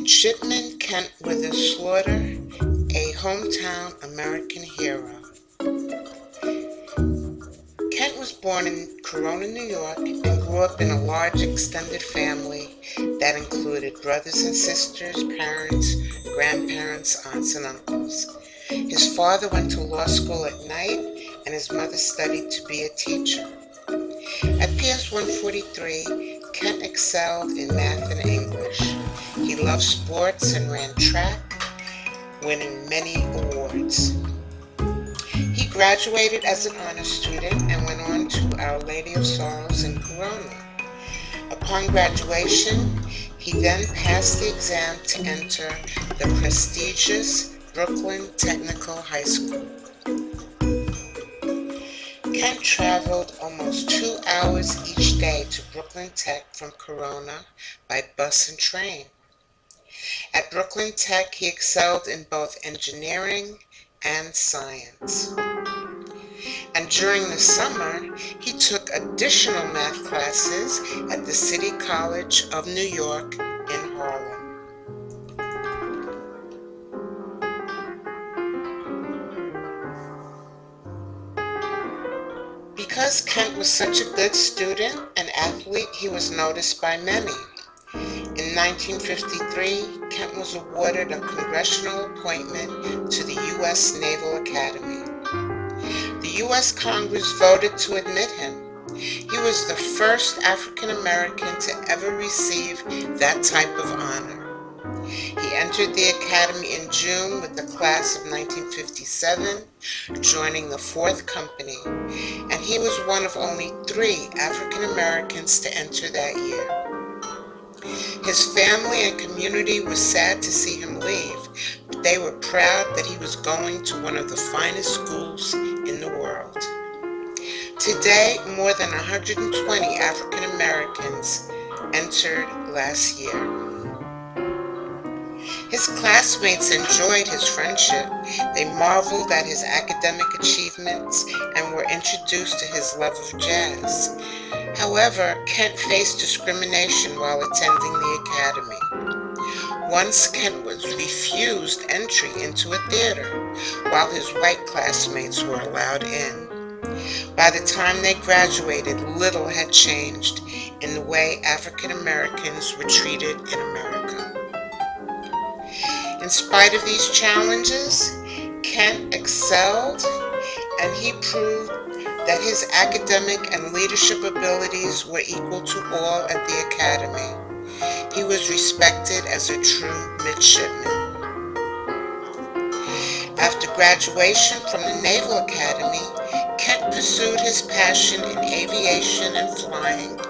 Shipman Kent Withers Slaughter, a hometown American hero. Kent was born in Corona, New York, and grew up in a large extended family that included brothers and sisters, parents, grandparents, aunts, and uncles. His father went to law school at night, and his mother studied to be a teacher. At PS 143, Kent excelled in math and English. He loved sports and ran track, winning many awards. He graduated as an honor student and went on to Our Lady of Sorrows in Corona. Upon graduation, he then passed the exam to enter the prestigious Brooklyn Technical High School. Kent traveled almost 2 hours each day to Brooklyn Tech from Corona by bus and train. At Brooklyn Tech, he excelled in both engineering and science. And during the summer, he took additional math classes at the City College of New York in Harlem. Because Kent was such a good student and athlete, he was noticed by many. In 1953, Kent was awarded a congressional appointment to the U.S. Naval Academy. The U.S. Congress voted to admit him. He was the first African American to ever receive that type of honor. He entered the Academy in June with the class of 1957, joining the 4th Company, and he was one of only 3 African Americans to enter that year. His family and community were sad to see him leave, but they were proud that he was going to one of the finest schools in the world. Today, more than 120 African Americans entered last year. His classmates enjoyed his friendship. They marveled at his academic achievements and were introduced to his love of jazz. However, Kent faced discrimination while attending the academy. Once, Kent was refused entry into a theater, while his white classmates were allowed in. By the time they graduated, little had changed in the way African Americans were treated in America. In spite of these challenges, Kent excelled, and he proved that his academic and leadership abilities were equal to all at the academy. He was respected as a true midshipman. After graduation from the Naval Academy, Kent pursued his passion in aviation and flying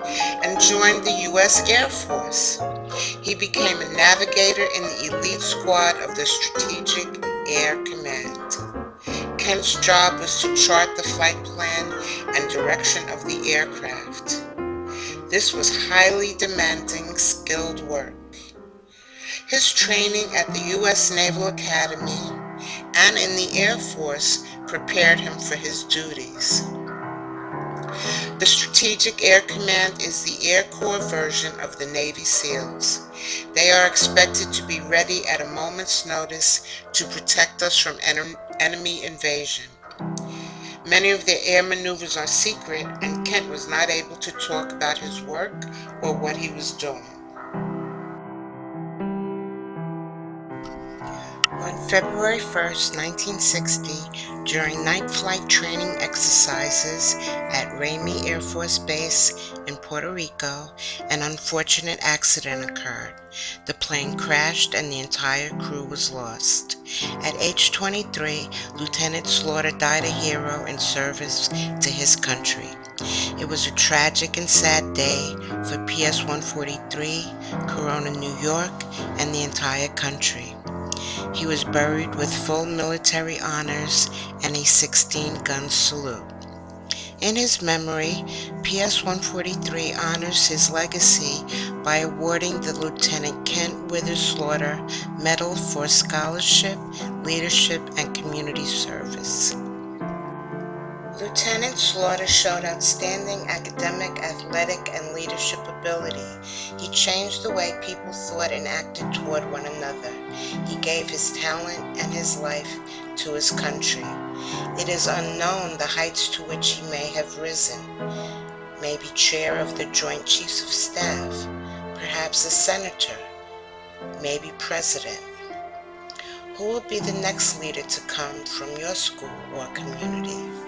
and joined the U.S. Air Force. He became a navigator in the elite squad of the Strategic Air Command. Kent's job was to chart the flight plan and direction of the aircraft. This was highly demanding, skilled work. His training at the U.S. Naval Academy and in the Air Force prepared him for his duties. The Strategic Air Command is the Air Corps version of the Navy SEALs. They are expected to be ready at a moment's notice to protect us from enemy invasion. Many of their air maneuvers are secret, and Kent was not able to talk about his work or what he was doing. On February 1st, 1960, during night flight training exercises at Ramey Air Force Base in Puerto Rico, an unfortunate accident occurred. The plane crashed and the entire crew was lost. At age 23, Lieutenant Slaughter died a hero in service to his country. It was a tragic and sad day for PS 143, Corona, New York, and the entire country. He was buried with full military honors and a 16-gun salute. In his memory, PS 143 honors his legacy by awarding the Lieutenant Kent Withers Slaughter Medal for Scholarship, Leadership, and Community Service. Lieutenant Slaughter showed outstanding academic, athletic, and leadership ability. He changed the way people thought and acted toward one another. He gave his talent and his life to his country. It is unknown the heights to which he may have risen. Maybe chair of the Joint Chiefs of Staff, perhaps a senator, maybe president. Who will be the next leader to come from your school or community?